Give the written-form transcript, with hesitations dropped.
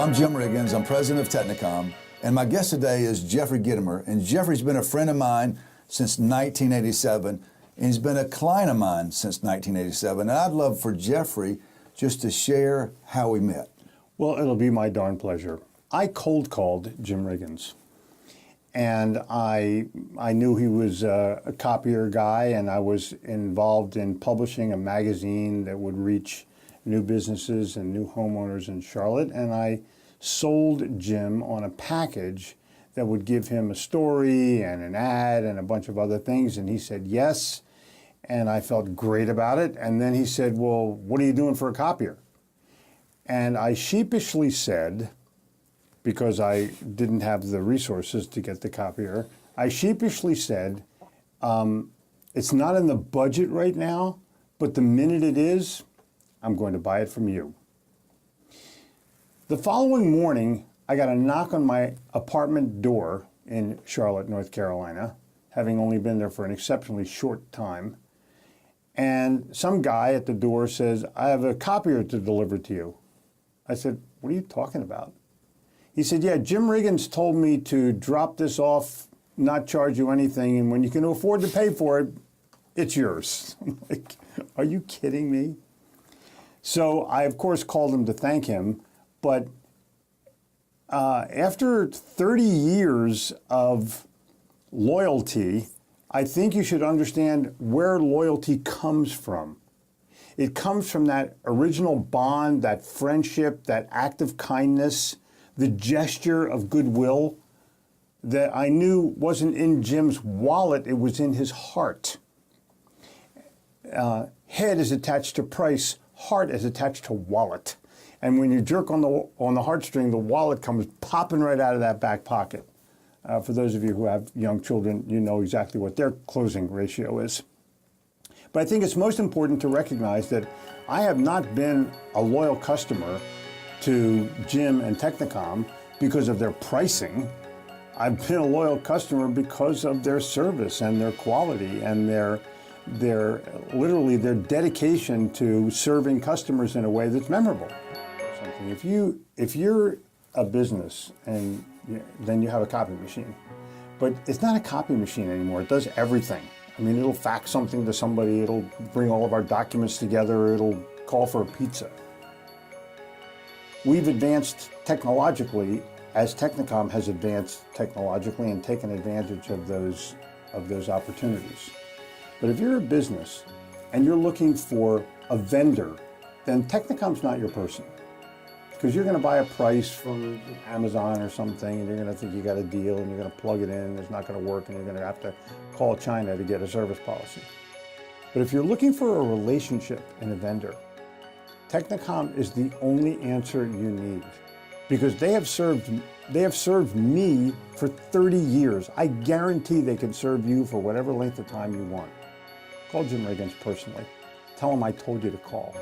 I'm Jim Riggins. I'm president of Technocom, and my guest today is Jeffrey Gitomer. And Jeffrey's been a friend of mine since 1987, and he's been a client of mine since 1987. And I'd love for Jeffrey just to share how we met. Well, it'll be my darn pleasure. I cold called Jim Riggins, and I knew he was a copier guy, and I was involved in publishing a magazine that would reach new businesses and new homeowners in Charlotte, and I sold Jim on a package that would give him a story and an ad and a bunch of other things, and he said yes, and I felt great about it. And then he said, well, what are you doing for a copier? And I sheepishly said, because I didn't have the resources to get the copier, I sheepishly said, it's not in the budget right now, but the minute it is, I'm going to buy it from you. The following morning, I got a knock on my apartment door in Charlotte, North Carolina, having only been there for an exceptionally short time. And some guy at the door says, I have a copier to deliver to you. I said, what are you talking about? He said, yeah, Jim Riggins told me to drop this off, not charge you anything, and when you can afford to pay for it, it's yours. I'm like, are you kidding me? So I, of course, called him to thank him, but after 30 years of loyalty, I think you should understand where loyalty comes from. It comes from that original bond, that friendship, that act of kindness, the gesture of goodwill that I knew wasn't in Jim's wallet, it was in his heart. Head is attached to price, heart is attached to wallet. And when you jerk on the heartstring, the wallet comes popping right out of that back pocket. For those of you who have young children, you know exactly what their closing ratio is. But I think it's most important to recognize that I have not been a loyal customer to Jim and Technocom because of their pricing. I've been a loyal customer because of their service and their quality and their literally their dedication to serving customers in a way that's memorable. If you're a business and then you have a copy machine, but it's not a copy machine anymore. It does everything. I mean, it'll fax something to somebody, it'll bring all of our documents together, it'll call for a pizza. We've advanced technologically as Technocom has advanced technologically and taken advantage of those opportunities. But if you're a business and you're looking for a vendor, then Technocom's not your person. Because you're going to buy a price from Amazon or something, and you're going to think you got a deal, and you're going to plug it in, and it's not going to work, and you're going to have to call China to get a service policy. But if you're looking for a relationship in a vendor, Technocom is the only answer you need. Because they have served me for 30 years. I guarantee they can serve you for whatever length of time you want. Call Jim Riggins personally. Tell him I told you to call.